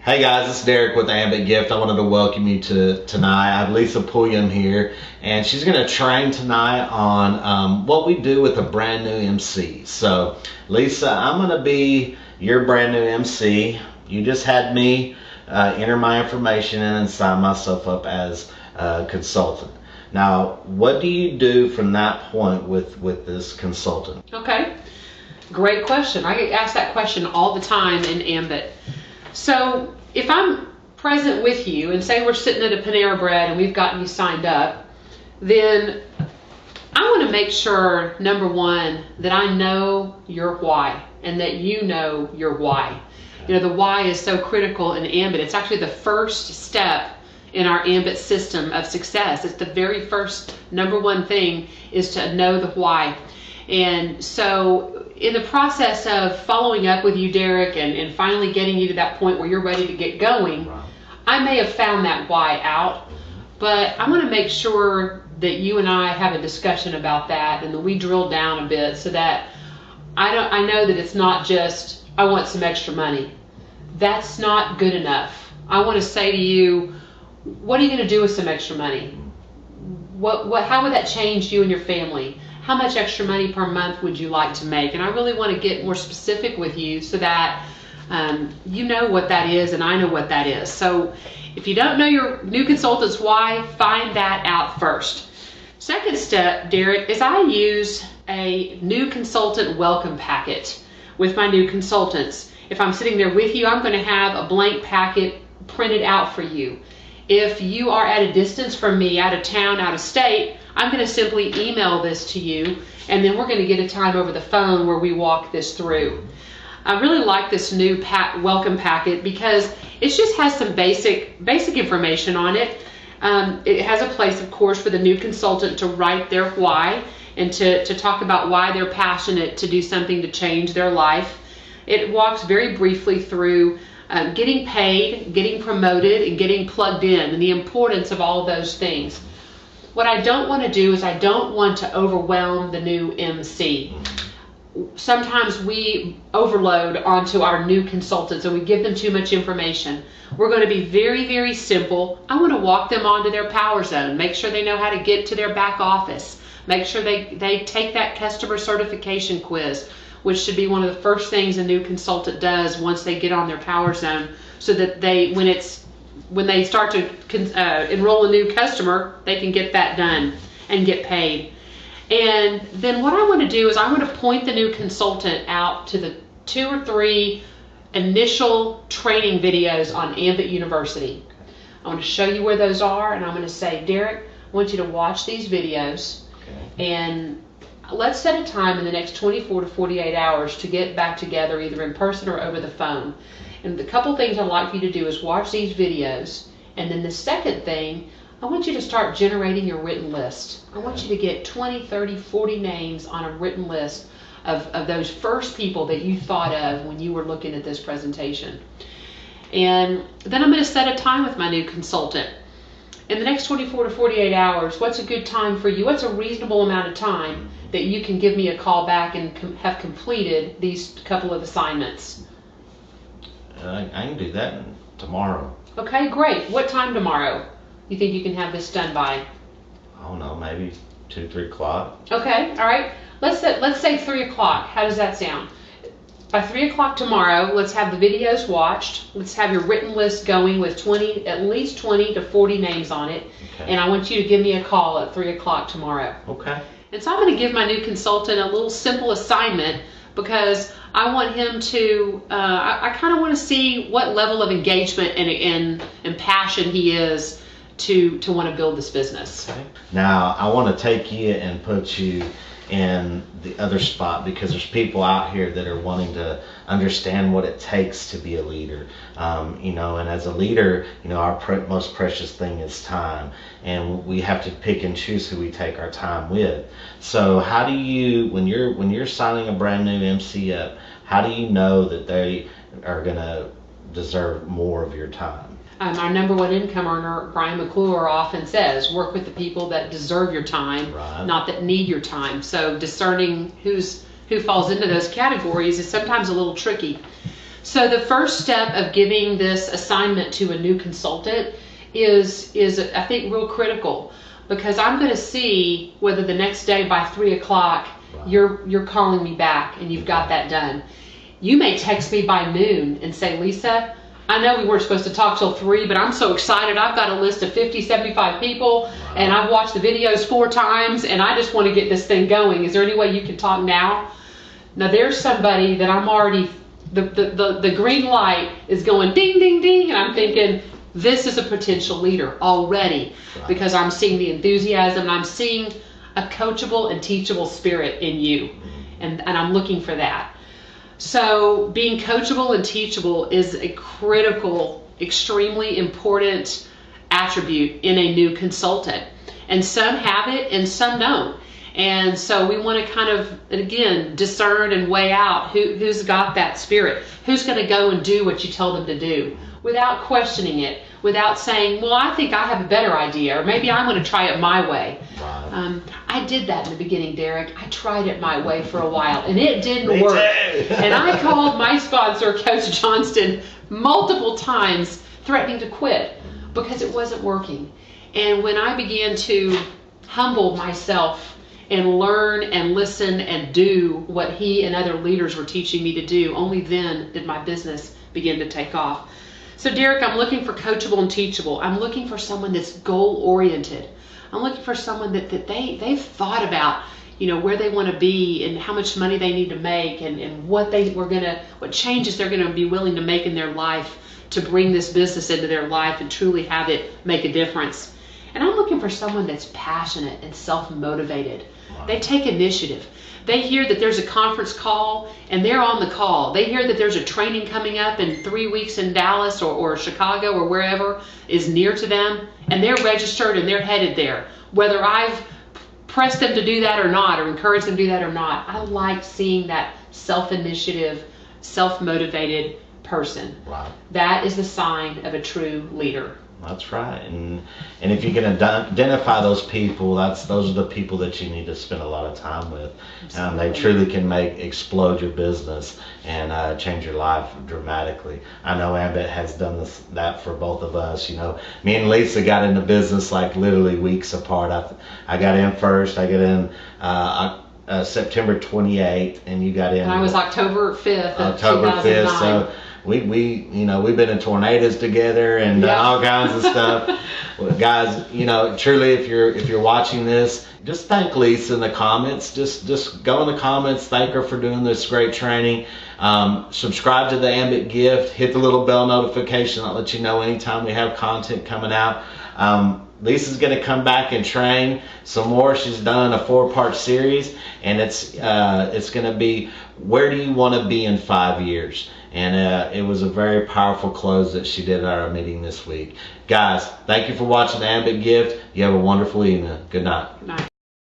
Hey guys, it's Derek with Ambit Gift. I wanted to welcome you to tonight. I have Lisa Pulliam here, and she's going to train tonight on what we do with a brand new MC. So, Lisa, I'm going to be your brand new MC. You just had me enter my information in and sign myself up as a consultant. Now, what do you do from that point with this consultant? Okay, great question. I get asked that question all the time in Ambit. So if I'm present with you and say we're sitting at a Panera Bread and we've gotten you signed up, then I want to make sure, number one, that I know your why and that you know your why. You know, the why is so critical in Ambit. It's actually the first step in our Ambit system of success. It's the very first number one thing is to know the why. And so in the process of following up with you, Derek, and finally getting you to that point where you're ready to get going, I may have found that why out, but I want to make sure that you and I have a discussion about that and that we drill down a bit so that I know that it's not just, I want some extra money. That's not good enough. I want to say to you, what are you going to do with some extra money? How would that change you and your family? How much extra money per month would you like to make? And I really want to get more specific with you so that you know what that is and I know what that is. So if you don't know your new consultant's why, find that out first. Second step, Derek, is I use a new consultant welcome packet with my new consultants. If I'm sitting there with you, I'm going to have a blank packet printed out for you. If you are at a distance from me, out of town, out of state, I'm going to simply email this to you, and then we're going to get a time over the phone where we walk this through. I really like this new welcome packet because it just has some basic information on it. It has a place, of course, for the new consultant to write their why and to talk about why they're passionate to do something to change their life. It walks very briefly through getting paid, getting promoted, and getting plugged in, and the importance of all of those things. What I don't want to do is I don't want to overwhelm the new MC. Sometimes we overload onto our new consultants and we give them too much information. We're going to be very, very simple. I want to walk them onto their power zone, make sure they know how to get to their back office, make sure they take that customer certification quiz, which should be one of the first things a new consultant does once they get on their power zone, so that when they start to enroll a new customer, they can get that done and get paid. And then what I want to do is I want to point the new consultant out to the 2 or 3 initial training videos on Ambit University. I want to show you where those are, and I'm going to say, Derek, I want you to watch these videos, and let's set a time in the next 24 to 48 hours to get back together either in person or over the phone. And the couple things I'd like you to do is watch these videos, and then the second thing, I want you to start generating your written list. I want you to get 20, 30, 40 names on a written list of those first people that you thought of when you were looking at this presentation. And then I'm going to set a time with my new consultant. In the next 24 to 48 hours, what's a good time for you? What's a reasonable amount of time that you can give me a call back and have completed these couple of assignments? I can do that tomorrow. Okay, great. What time tomorrow you think you can have this done by? I don't know, maybe 2, 3 o'clock. Okay, all right. Let's say 3 o'clock. How does that sound? By 3 o'clock tomorrow, let's have the videos watched. Let's have your written list going with at least 20 to 40 names on it. Okay. And I want you to give me a call at 3 o'clock tomorrow. Okay. And so I'm going to give my new consultant a little simple assignment because I want him to, I kind of want to see what level of engagement and passion he is to want to build this business. Okay. Now, I want to take you and put you in the other spot because there's people out here that are wanting to understand what it takes to be a leader. And as a leader, our most precious thing is time, and we have to pick and choose who we take our time with. So how do you, when you're signing a brand new MC up, how do you know that they are going to deserve more of your time? Our number one income earner, Brian McClure, often says, work with the people that deserve your time, not that need your time. So discerning who falls into those categories is sometimes a little tricky. So the first step of giving this assignment to a new consultant is I think real critical, because I'm going to see whether the next day by 3 o'clock you're calling me back and you've got that done. You may text me by noon and say, Lisa, I know we weren't supposed to talk till 3, but I'm so excited. I've got a list of 50, 75 people, and I've watched the videos 4 times, and I just want to get this thing going. Is there any way you can talk now? Now, there's somebody that I'm already, the green light is going ding, ding, ding, and I'm thinking, this is a potential leader already, because I'm seeing the enthusiasm, and I'm seeing a coachable and teachable spirit in you, and I'm looking for that. So being coachable and teachable is a critical, extremely important attribute in a new consultant. And some have it and some don't. And so we want to kind of, again, discern and weigh out who's got that spirit, who's going to go and do what you tell them to do without questioning it, without saying, well, I think I have a better idea, or maybe I'm going to try it my way. I did that in the beginning, Derek. I tried it my way for a while, and it didn't work. And I called my sponsor, Coach Johnston, multiple times, threatening to quit because it wasn't working. And when I began to humble myself and learn and listen and do what he and other leaders were teaching me to do, only then did my business begin to take off. So Derek, I'm looking for coachable and teachable. I'm looking for someone that's goal-oriented. I'm looking for someone that they've thought about, where they want to be and how much money they need to make, and what changes they're gonna be willing to make in their life to bring this business into their life and truly have it make a difference. And I'm looking for someone that's passionate and self-motivated. They take initiative. They hear that there's a conference call and they're on the call. They hear that there's a training coming up in 3 weeks in Dallas or Chicago or wherever is near to them, and they're registered and they're headed there. Whether I've pressed them to do that or not, or encouraged them to do that or not, I like seeing that self-initiative, self-motivated person. Wow. That is the sign of a true leader. That's right. And if you can identify those people, those are the people that you need to spend a lot of time with. They truly can explode your business and change your life dramatically. I know Ambit has done that for both of us. Me and Lisa got into business like literally weeks apart. I got in first. I got in September 28th, and you got in. And I was October 5th of October 2009. 5th. So we've been in tornadoes together and all kinds of stuff. Well, guys, truly, if you're watching this, just thank Lisa in the comments. Just go in the comments, thank her for doing this great training. Subscribe to the Ambit gift, hit the little bell notification that'll let you know anytime we have content coming out. Lisa's going to come back and train some more. She's done a 4-part series, and it's going to be, where do you want to be in 5 years? And it was a very powerful close that she did at our meeting this week. Guys, thank you for watching the Ambit Gift. You have a wonderful evening. Good night. Good night.